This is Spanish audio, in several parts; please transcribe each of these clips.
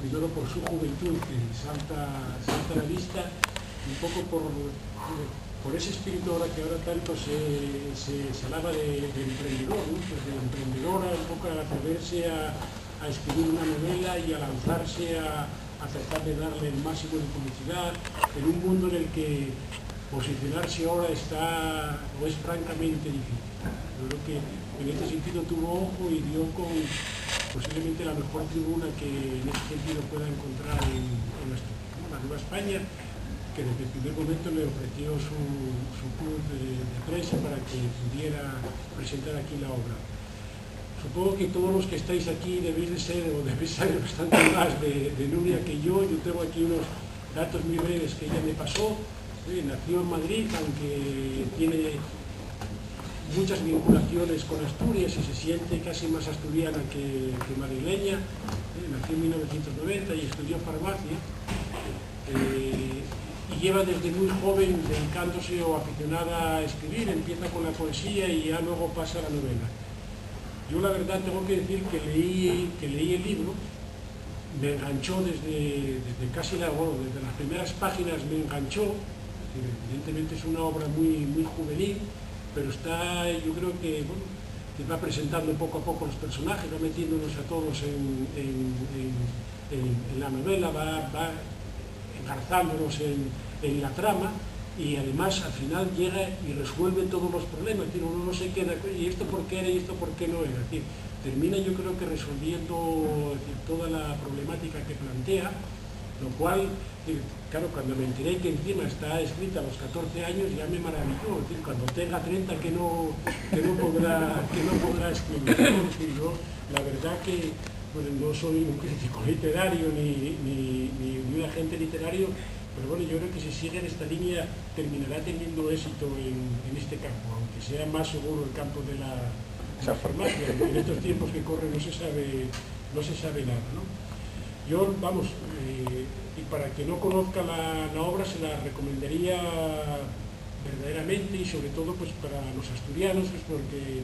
primero por su juventud, que salta a la vista, un poco por ese espíritu ahora que ahora tanto se alaba de emprendedor, ¿no? Pues de emprendedora, un poco al atreverse a escribir una novela y a lanzarse a tratar de darle el máximo de publicidad, en un mundo en el que posicionarse ahora está o es francamente difícil. Yo creo que en este sentido tuvo ojo y dio con posiblemente la mejor tribuna que en este sentido pueda encontrar en Asturias, ¿no? La Nueva España, que desde el primer momento le ofreció su club de prensa para que pudiera presentar aquí la obra. Supongo que todos los que estáis aquí debéis saber bastante más de Nuria que yo. Yo tengo aquí unos datos muy breves que ella me pasó. Nació en Madrid, aunque tiene muchas vinculaciones con Asturias y se siente casi más asturiana que madrileña. Nació en 1990 y estudió farmacia. Y lleva desde muy joven dedicándose o aficionada a escribir. Empieza con la poesía y ya luego pasa a la novela. Yo la verdad tengo que decir que leí el libro, me enganchó desde casi desde las primeras páginas me enganchó. Evidentemente es una obra muy juvenil, pero yo creo que va presentando poco a poco los personajes, va metiéndonos a todos en la novela, va engarzándonos en la trama, y además al final llega y resuelve todos los problemas. Es decir, uno no se queda, ¿y esto por qué era y esto por qué no era? Es decir, termina yo creo que resolviendo toda la problemática que plantea, lo cual, claro, cuando me enteré que encima está escrita a los 14 años ya me maravilló. Es decir, cuando tenga 30 que no podrá escribir. Es decir, yo la verdad que no soy un crítico literario ni un agente literario, pero bueno, yo creo que si sigue en esta línea terminará teniendo éxito en este campo, aunque sea más seguro el campo de la farmacia. En estos tiempos que corren no se sabe nada, ¿no? Yo, y para que no conozca la obra se la recomendaría verdaderamente, y sobre todo pues para los asturianos, pues porque,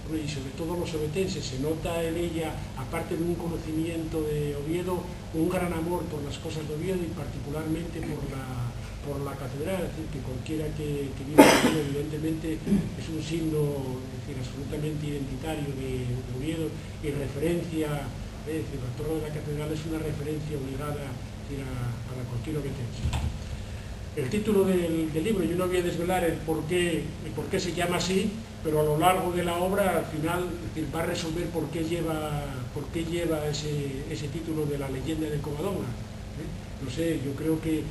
y sobre todo los obetenses, se nota en ella, aparte de un conocimiento de Oviedo, un gran amor por las cosas de Oviedo y particularmente por la catedral. Es decir, que cualquiera que vive aquí, evidentemente es un signo, es decir, absolutamente identitario de Oviedo y referencia. Es decir, la torre de la catedral es una referencia obligada para cualquier obetense. El título del libro, yo no voy a desvelar el por qué se llama así, pero a lo largo de la obra, al final, es decir, va a resolver por qué lleva ese título de la leyenda de Covadonga. No sé, yo creo que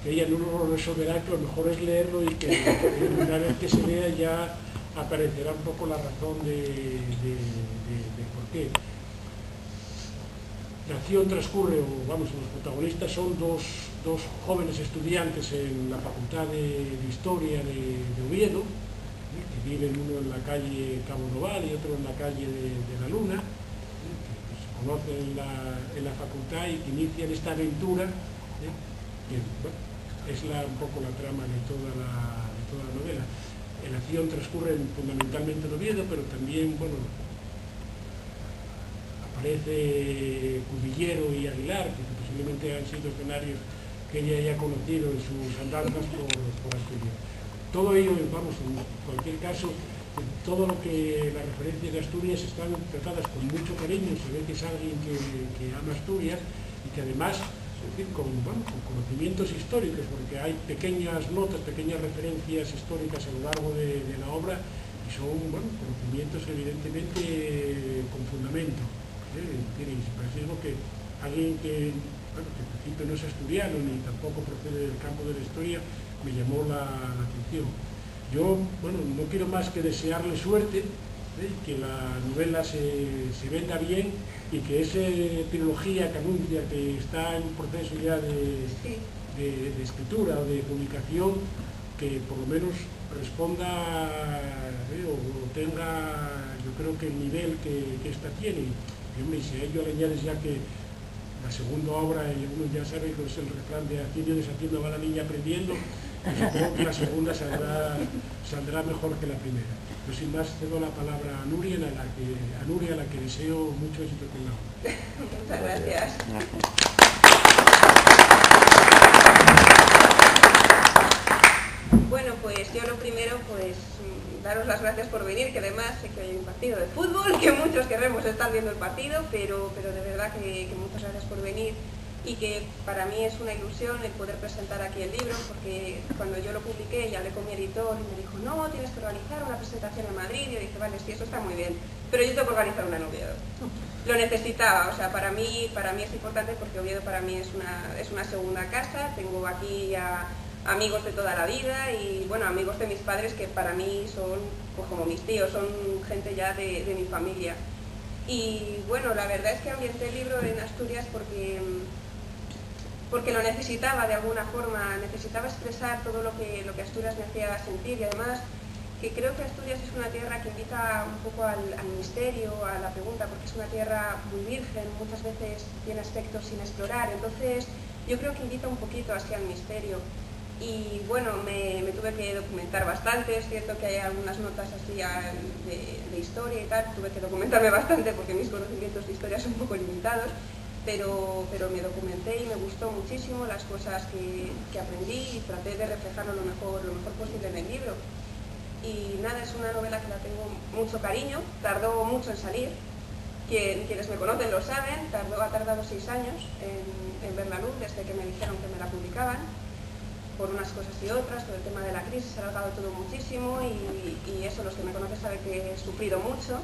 ella no lo resolverá, que lo mejor es leerlo y que una vez que se lea ya aparecerá un poco la razón de por qué. La acción transcurre, los protagonistas son dos jóvenes estudiantes en la Facultad de Historia de Oviedo, que viven uno en la calle Cabo Noval y otro en la calle de la Luna, que se conocen en la facultad y que inician esta aventura, que es un poco la trama de toda la novela. La acción transcurre fundamentalmente en Oviedo, pero también, aparece Cudillero y Aguilar, que posiblemente han sido escenarios que ella haya conocido en sus andanzas por Asturias. Todo ello, en cualquier caso, todo lo que las referencias de Asturias están tratadas con mucho cariño. Se ve que es alguien que ama Asturias y que además, con conocimientos históricos, porque hay pequeñas notas, pequeñas referencias históricas a lo largo de la obra, y son conocimientos evidentemente con fundamento. Parece algo que alguien que en principio no es asturiano ni tampoco procede del campo de la historia, me llamó la atención. Yo, no quiero más que desearle suerte, que la novela se venda bien y que esa trilogía que anuncia que está en un proceso ya de escritura o de publicación, que por lo menos responda o tenga, yo creo que el nivel que esta tiene. Y si a ello le añades ya que la segunda obra, y uno ya sabe que es el refrán de haciendo y deshaciendo va la niña aprendiendo, Supongo que la segunda saldrá mejor que la primera. Yo sin más cedo la palabra a Nuria, a la que deseo mucho éxito con la obra. Muchas gracias. Bueno, pues yo lo primero, pues daros las gracias por venir, que además sé que hay un partido de fútbol, que muchos querremos estar viendo el partido, pero de verdad que muchas gracias por venir y que para mí es una ilusión el poder presentar aquí el libro, porque cuando yo lo publiqué y hablé con mi editor y me dijo, no, tienes que organizar una presentación en Madrid, y yo dije, vale, sí, eso está muy bien, pero yo tengo que organizar una en Oviedo. Lo necesitaba, o sea, para mí es importante porque Oviedo para mí es una segunda casa, tengo aquí a amigos de toda la vida y, bueno, amigos de mis padres que para mí son, pues como mis tíos, son gente ya de mi familia. Y, bueno, la verdad es que ambienté el libro en Asturias porque lo necesitaba de alguna forma, necesitaba expresar todo lo que Asturias me hacía sentir y además que creo que Asturias es una tierra que invita un poco al misterio, a la pregunta, porque es una tierra muy virgen, muchas veces tiene aspectos sin explorar, entonces yo creo que invita un poquito hacia el misterio. Y bueno, me tuve que documentar bastante, es cierto que hay algunas notas así de historia y tal, tuve que documentarme bastante porque mis conocimientos de historia son un poco limitados, pero me documenté y me gustó muchísimo las cosas que aprendí y traté de reflejarlo lo mejor posible en el libro. Y nada, es una novela que la tengo mucho cariño, tardó mucho en salir, quienes me conocen lo saben, ha tardado 6 años en ver la luz desde que me dijeron que me la publicaban, por unas cosas y otras, por el tema de la crisis, se ha alargado todo muchísimo y eso, los que me conocen saben que he sufrido mucho.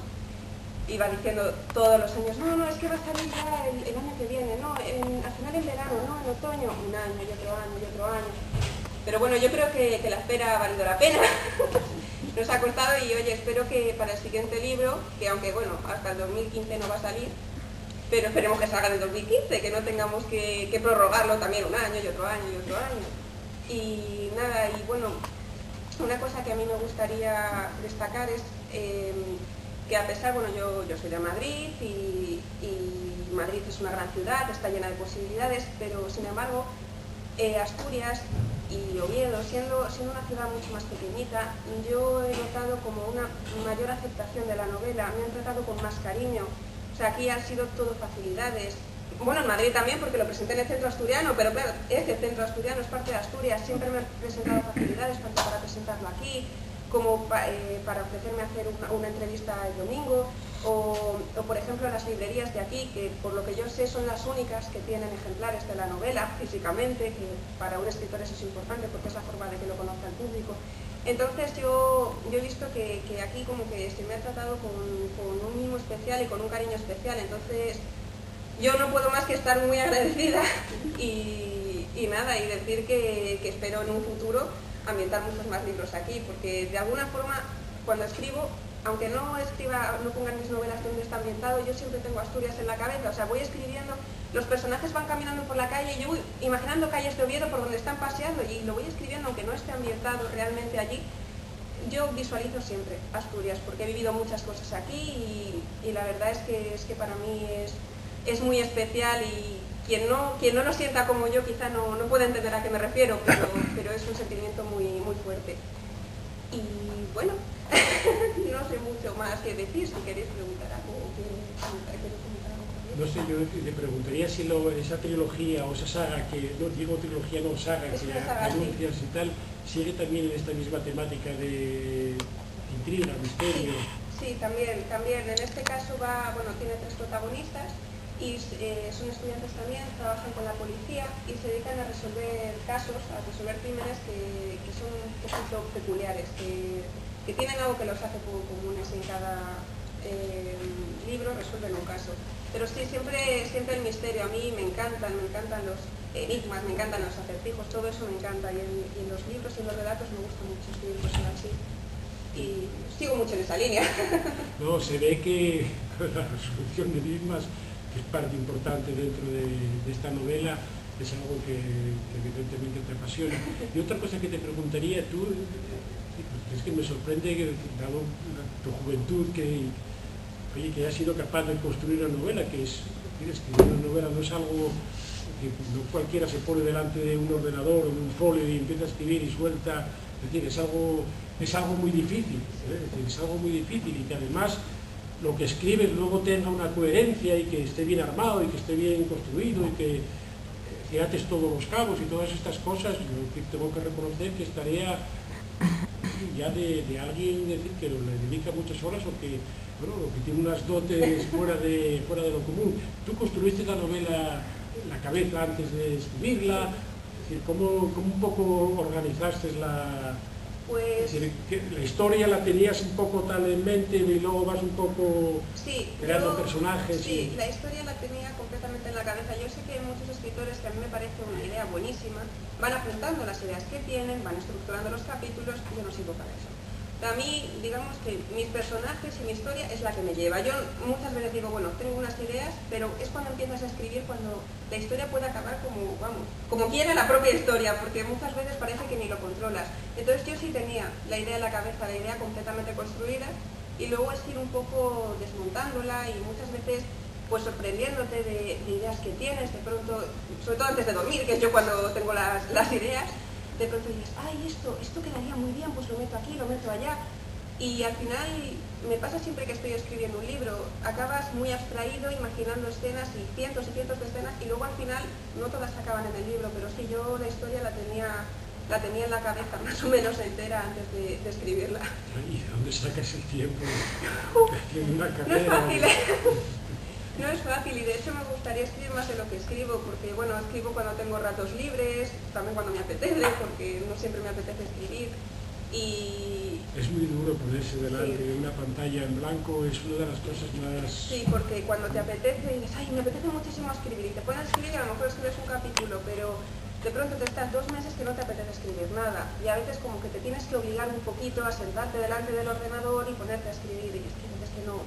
Iba diciendo todos los años, no, es que va a salir ya el año que viene, no, al final en verano, no, en otoño, un año y otro año y otro año. Pero bueno, yo creo que la espera ha valido la pena, nos ha costado y oye, espero que para el siguiente libro, que aunque bueno, hasta el 2015 no va a salir, pero esperemos que salga en el 2015, que no tengamos que prorrogarlo también un año y otro año y otro año. Y nada, y bueno, una cosa que a mí me gustaría destacar es que a pesar, bueno, yo soy de Madrid y Madrid es una gran ciudad, está llena de posibilidades, pero sin embargo Asturias y Oviedo, siendo una ciudad mucho más pequeñita, yo he notado como una mayor aceptación de la novela, me han tratado con más cariño, o sea, aquí ha sido todo facilidades. Bueno, en Madrid también, porque lo presenté en el Centro Asturiano, pero claro, ese Centro Asturiano es parte de Asturias, siempre me han presentado facilidades, tanto para presentarlo aquí, como para ofrecerme a hacer una entrevista el domingo, o por ejemplo las librerías de aquí, que por lo que yo sé son las únicas que tienen ejemplares de la novela físicamente, que para un escritor eso es importante porque es la forma de que lo conozca el público. Entonces yo he visto que aquí como que se me ha tratado con un mimo especial y con un cariño especial, entonces yo no puedo más que estar muy agradecida y nada, y decir que espero en un futuro ambientar muchos más libros aquí, porque de alguna forma cuando escribo, aunque no pongan mis novelas donde está ambientado, yo siempre tengo Asturias en la cabeza, o sea, voy escribiendo, los personajes van caminando por la calle y yo voy imaginando calles de Oviedo por donde están paseando y lo voy escribiendo aunque no esté ambientado realmente allí. Yo visualizo siempre Asturias porque he vivido muchas cosas aquí y la verdad es que para mí es muy especial y quien no lo sienta como yo quizá no puede entender a qué me refiero, pero es un sentimiento muy, muy fuerte. Y bueno, no sé mucho más que decir, si queréis preguntar algo o comentar algo. No sé, yo te preguntaría si esa trilogía o esa saga, que no digo trilogía, no saga, que anuncias y tal, sigue también en esta misma temática de intriga, misterio. Sí, también. En este caso tiene 3 protagonistas y son estudiantes también, trabajan con la policía y se dedican a resolver casos, a resolver crímenes que son un poquito peculiares, que tienen algo que los hace poco comunes en cada libro, resuelven un caso. Pero sí, siempre el misterio, a mí me encantan los enigmas, me encantan los acertijos, todo eso me encanta y en los libros y en los relatos me gusta mucho escribir cosas así. Y sigo mucho en esa línea. No, se ve que la resolución de enigmas, que es parte importante dentro de esta novela, es algo que evidentemente te apasiona. Y otra cosa que te preguntaría, tú, es que me sorprende que, dado tu juventud, que hayas sido capaz de construir una novela, que escribir una novela no es algo porque no cualquiera se pone delante de un ordenador o de un folio y empieza a escribir y suelta, es decir, es algo muy difícil, es decir, es algo muy difícil, y que además lo que escribes luego tenga una coherencia y que esté bien armado y que esté bien construido y que ates todos los cabos y todas estas cosas. Yo tengo que reconocer que es tarea ya de alguien, decir, que le dedica muchas horas o que, bueno, que tiene unas dotes fuera de lo común. Tú construiste la novela en la cabeza antes de escribirla, es decir, ¿cómo un poco organizaste la... Pues, es decir, que la historia la tenías un poco tal en mente y luego vas un poco creando personajes? Sí, la historia la tenía completamente en la cabeza. Yo sé que hay muchos escritores que a mí me parece una idea buenísima, van apuntando las ideas que tienen, van estructurando los capítulos, y yo no sirvo para eso. A mí, digamos que mis personajes y mi historia es la que me lleva. Yo muchas veces digo, bueno, tengo unas ideas, pero es cuando empiezas a escribir cuando la historia puede acabar como quiere la propia historia, porque muchas veces parece que ni lo controlas. Entonces yo sí tenía la idea en la cabeza, la idea completamente construida, y luego es ir un poco desmontándola y muchas veces pues sorprendiéndote de ideas que tienes, de pronto, sobre todo antes de dormir, que es yo cuando tengo las ideas, de pronto dices, ay, esto quedaría muy bien, pues lo meto aquí, lo meto allá. Y al final me pasa siempre que estoy escribiendo un libro, acabas muy abstraído, imaginando escenas y cientos de escenas, y luego al final no todas acaban en el libro, pero es que yo la historia la tenía en la cabeza más o menos entera antes de escribirla. ¿Y de dónde sacas el tiempo? Una carrera. No es fácil, no es fácil, y de hecho me gustaría escribir más de lo que escribo, porque bueno, escribo cuando tengo ratos libres, también cuando me apetece, porque no siempre me apetece escribir. Y es muy duro ponerse delante de una pantalla en blanco, es una de las cosas más... Sí, porque cuando te apetece y dices, ay, me apetece muchísimo escribir, y te pones a escribir y a lo mejor escribes un capítulo, pero de pronto te estás 2 meses que no te apetece escribir nada, y a veces como que te tienes que obligar un poquito a sentarte delante del ordenador y ponerte a escribir, y es que no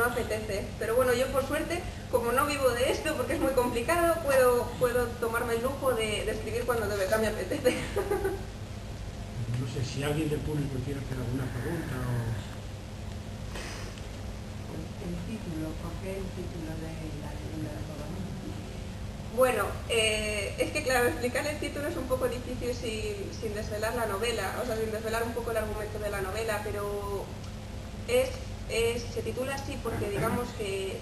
apetece. Pero bueno, yo por suerte, como no vivo de esto, porque es muy complicado, puedo tomarme el lujo de escribir cuando de verdad me apetece. No sé si alguien del público quiere hacer alguna pregunta o... El título, ¿por qué el título de la segunda novela? Bueno, es que claro, explicar el título es un poco difícil sin desvelar la novela, o sea, sin desvelar un poco el argumento de la novela, pero se titula así porque digamos que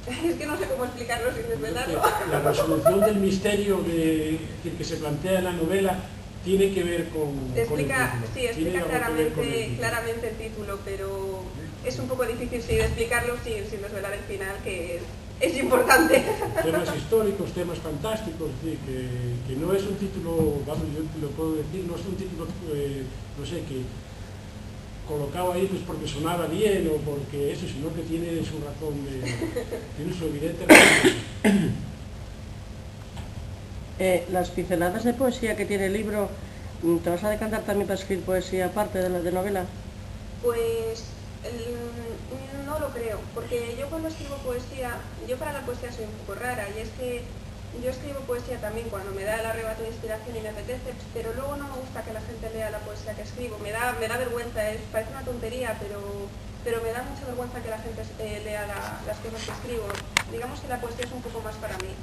es que no sé cómo explicarlo sin desvelarlo. La resolución del misterio que se plantea en la novela tiene que ver con el título. Sí, explica claramente el título, pero es un poco difícil explicarlo sin desvelar el final, que es importante. Temas históricos, temas fantásticos, sí, que no es un título, vamos, yo lo puedo decir, no es un título, no sé, que colocado ahí pues porque sonaba bien o porque eso, sino que tiene su razón, tiene su evidente razón. Las pinceladas de poesía que tiene el libro, ¿te vas a decantar también para escribir poesía aparte de novela? Pues no lo creo, porque yo cuando escribo poesía, yo para la poesía soy un poco rara, y es que yo escribo poesía también cuando me da el arrebato de inspiración y me apetece, pero luego no me gusta que la gente lea la poesía que escribo, me da vergüenza, parece una tontería, pero me da mucha vergüenza que la gente lea las cosas que escribo. Digamos que la poesía es un poco más para mí.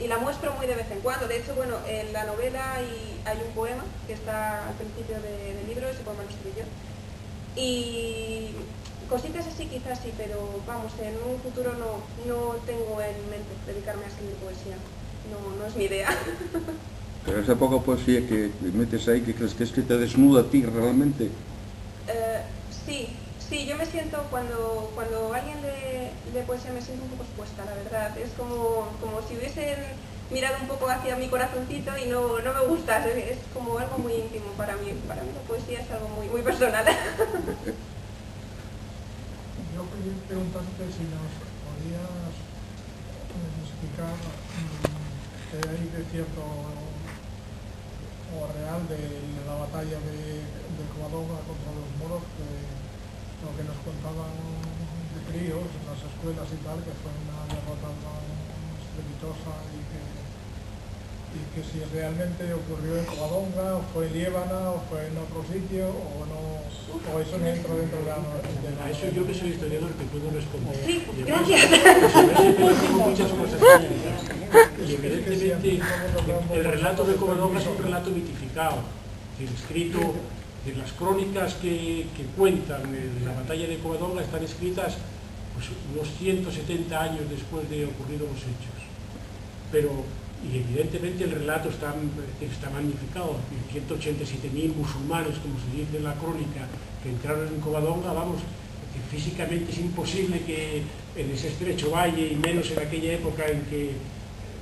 Y la muestro muy de vez en cuando. De hecho, bueno, en la novela hay un poema que está al principio del libro, ese poema lo escribí yo. Y cositas así quizás sí, pero vamos, en un futuro no tengo en mente dedicarme a escribir poesía. No es mi idea. Pero esa poca poesía que metes ahí, que crees que es que te desnuda a ti realmente. Sí, yo me siento, cuando alguien lee poesía me siento un poco expuesta, la verdad. Es como si hubiesen mirado un poco hacia mi corazoncito y no me gusta, es como algo muy íntimo para mí. Para mí la poesía es algo muy, muy personal. Yo quería preguntarte si nos podías explicar qué hay de cierto o real de la batalla de Covadonga contra los moros, que lo que nos contaban de críos en las escuelas y tal, que fue una derrota tan estrepitosa y y que si realmente ocurrió en Covadonga, o fue en Liébana, o fue en otro sitio, o no, o eso no entra dentro de la A eso yo que soy historiador te puedo responder. Sí, Y gracias. además, tengo muchas cosas que decir. Y evidentemente el relato de Covadonga es un relato mitificado, escrito, las crónicas que cuentan la batalla de Covadonga están escritas pues, unos 170 años después de ocurridos los hechos. Pero, y evidentemente el relato está magnificado, 187.000 musulmanes, como se dice en la crónica, que entraron en Covadonga, vamos, que físicamente es imposible que en ese estrecho valle, y menos en aquella época en que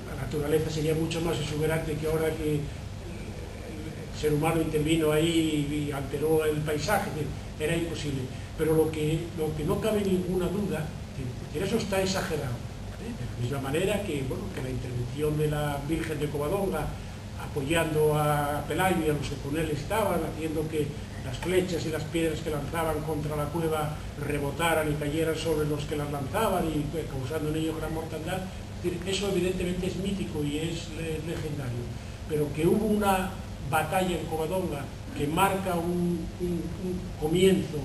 la naturaleza sería mucho más exuberante que ahora que el ser humano intervino ahí y alteró el paisaje, era imposible. Pero lo que no cabe ninguna duda, que eso está exagerado. De la misma manera que, bueno, que la intervención de la Virgen de Covadonga apoyando a Pelayo y a los que con él estaban, haciendo que las flechas y las piedras que lanzaban contra la cueva rebotaran y cayeran sobre los que las lanzaban y causando en ellos gran mortandad. Es decir, eso evidentemente es mítico y es legendario, pero que hubo una batalla en Covadonga que marca un comienzo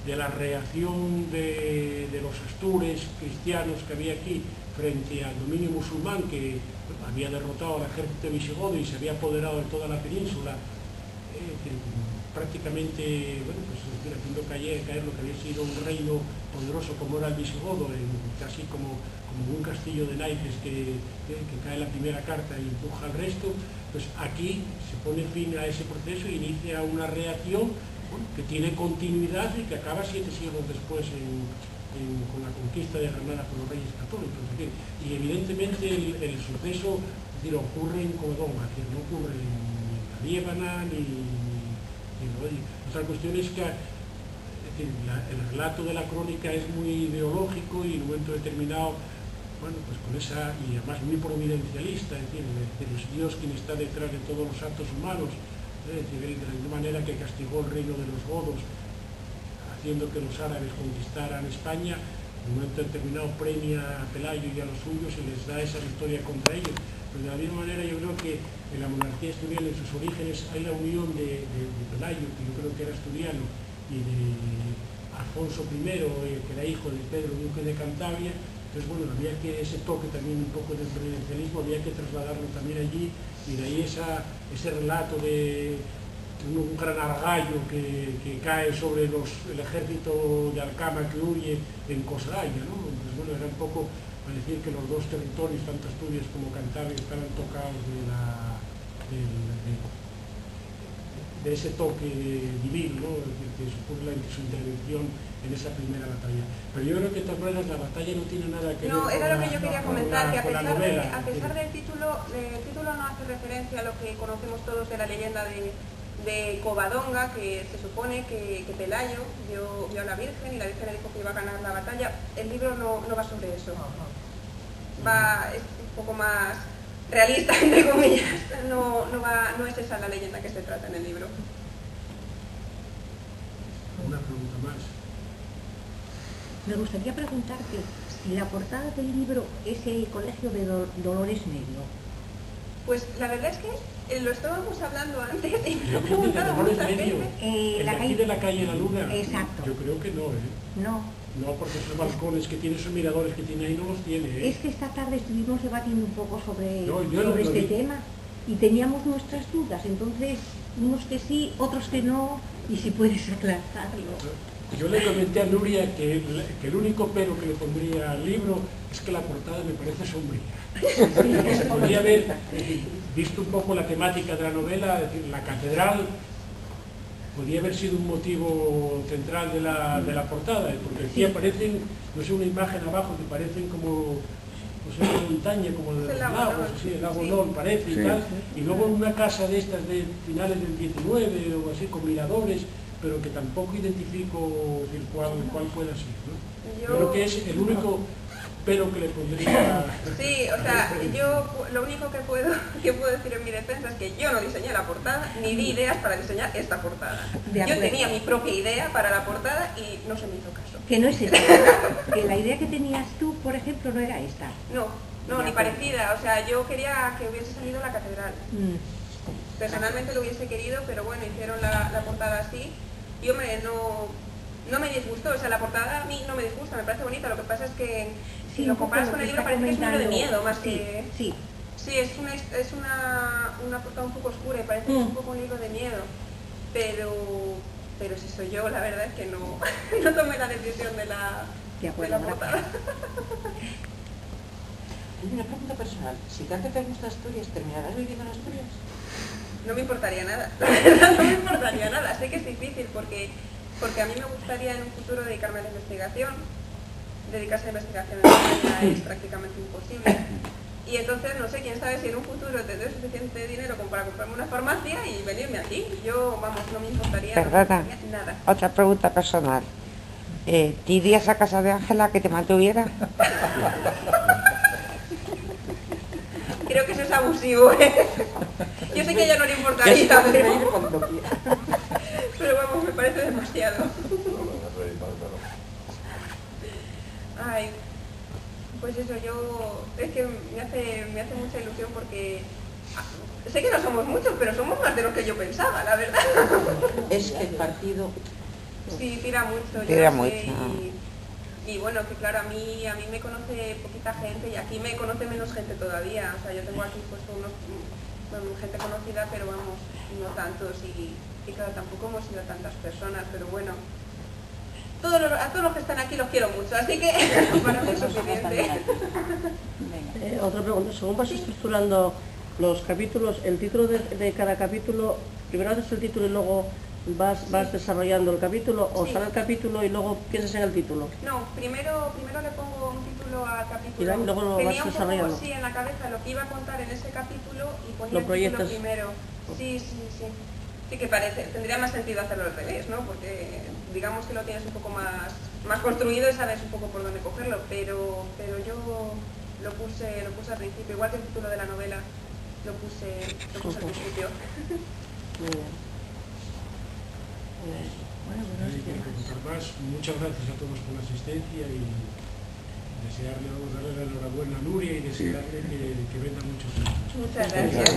de la reacción de los astures cristianos que había aquí frente al dominio musulmán que había derrotado al ejército visigodo y se había apoderado de toda la península, prácticamente, bueno, pues, haciendo caer lo que había sido un reino poderoso como era el visigodo, casi como un castillo de naipes que cae la primera carta y empuja al resto. Pues aquí se pone fin a ese proceso e inicia una reacción, bueno, que tiene continuidad y que acaba 7 siglos después con la conquista de Granada por los reyes católicos. Y evidentemente el suceso ocurre en Covadonga, no ocurre ni en la Liébana otra cuestión es que el relato de la crónica es muy ideológico y en un momento determinado, bueno, pues con esa, y además muy providencialista, es Dios quien está detrás de todos los actos humanos, de la misma manera que castigó el reino de los godos, haciendo que los árabes conquistaran España, en un momento determinado premia a Pelayo y a los suyos y les da esa victoria contra ellos. Pero de la misma manera yo creo que en la monarquía asturiana, en sus orígenes, hay la unión de Pelayo, que yo creo que era asturiano, y de Alfonso I, que era hijo de Pedro, duque de Cantabria. Entonces, bueno, había que ese toque también un poco del providencialismo, había que trasladarlo también allí, y de ahí ese relato de un gran argallo que cae sobre el ejército de Alcama que huye en Cosraya, ¿no? Entonces, bueno, era un poco a decir que los dos territorios, tanto Asturias como Cantabria, estaban tocados de ese toque divino, ¿no? que supuso su intervención en esa primera batalla. Pero yo creo que de todas maneras la batalla no tiene nada que ver No, era lo que yo quería comentar, que a pesar del título no hace referencia a lo que conocemos todos de la leyenda de Covadonga, que se supone que Pelayo vio a la Virgen y la Virgen le dijo que iba a ganar la batalla. El libro no va sobre eso. Es un poco más realista, entre comillas. No es esa la leyenda que se trata en el libro. Una pregunta más. Me gustaría preguntarte si la portada del libro es el Colegio de Dolores Negro. Pues la verdad es que lo estábamos hablando antes y me Yo he creo que preguntado Dolores muchas Medio, veces. el de aquí de la calle La Luna, Exacto. yo creo que no, No, porque esos balcones que tiene, esos miradores que tiene ahí no los tiene, es que esta tarde estuvimos debatiendo un poco sobre No, yo no lo este vi. tema y teníamos nuestras dudas, entonces unos que sí, otros que no, y si puedes aclararlo. Yo le comenté a Nuria que el único pero que le pondría al libro es que la portada me parece sombría. Se podría haber visto un poco la temática de la novela, es decir, la catedral podría haber sido un motivo central de la portada, porque aquí aparecen, no sé, una imagen abajo que parecen como, no sé, una montaña, como de los lagos, así, el lago Nol parece y tal, y luego una casa de estas de finales del 19 o así, con miradores, pero que tampoco identifico cuál pueda ser, ¿no? Yo creo que es el único pero que le pondría... Sí, o sea, yo lo único que puedo decir en mi defensa es que yo no diseñé la portada, ni di ideas para diseñar esta portada. Yo tenía mi propia idea para la portada y no se me hizo caso. Que no es esta, que la idea que tenías tú, por ejemplo, no era esta. No, No, ni parecida. O sea, yo quería que hubiese salido La Catedral. Mm. Personalmente lo hubiese querido, pero bueno, hicieron la portada así. Y hombre, no me disgustó. O sea, la portada a mí no me disgusta, me parece bonita. Lo que pasa es que si Sí, lo un poco comparas lo con que el libro está parece que es un libro de comentando. miedo más Sí, que... sí. Sí, es una portada un poco oscura y parece que es un poco un libro de miedo. Pero si soy yo, la verdad es que no, no tomé la decisión de De la acuerdo, portada. gracias. Tengo una pregunta personal. Si tanto te gusta Asturias, ¿terminarás viviendo en Asturias? No me importaría nada, la verdad no me importaría nada. Sé que es difícil porque a mí me gustaría en un futuro dedicarme a la investigación. Dedicarse a la investigación en España es prácticamente imposible. Y entonces, no sé, quién sabe si en un futuro tendré suficiente dinero como para comprarme una farmacia y venirme aquí. Yo, vamos, no me importaría, Perdona, nada. otra pregunta personal. ¿Te irías a casa de Ángela que te mantuviera? Creo que eso es abusivo, ¿eh? Yo sé que a ella no le importaría, pero vamos, me parece demasiado. Ay, pues eso, es que me hace mucha ilusión porque sé que no somos muchos, pero somos más de lo que yo pensaba, la verdad. Es que el partido... Sí, tira mucho. yo Tira no sé, mucho. y bueno, que claro, a mí me conoce poquita gente y aquí me conoce menos gente todavía. O sea, yo tengo aquí pues gente conocida, pero vamos, no tantos y claro, tampoco hemos sido tantas personas, pero bueno. A todos los que están aquí los quiero mucho, así que para mí es suficiente. Otra pregunta, según vas estructurando los capítulos, el título de cada capítulo, primero haces el título y luego vas desarrollando el capítulo, o Sí. sale el capítulo y luego piensas en el título. No, primero le pongo un título al capítulo. Y luego lo Tenía vas un poco, desarrollando. sí, en la cabeza lo que iba a contar en ese capítulo y ponía Lo el proyectas. título primero. Sí. Sí que tendría más sentido hacerlo al revés, ¿no? Porque digamos que lo tienes un poco más construido y sabes un poco por dónde cogerlo, pero yo lo puse al principio, igual que el título de la novela, lo puse al principio. Muy bien. Bueno, No hay que contar más. Muchas gracias a todos por la asistencia y desearle, vamos a darle la enhorabuena a Nuria y desearle que venda muchos años. Muchas gracias.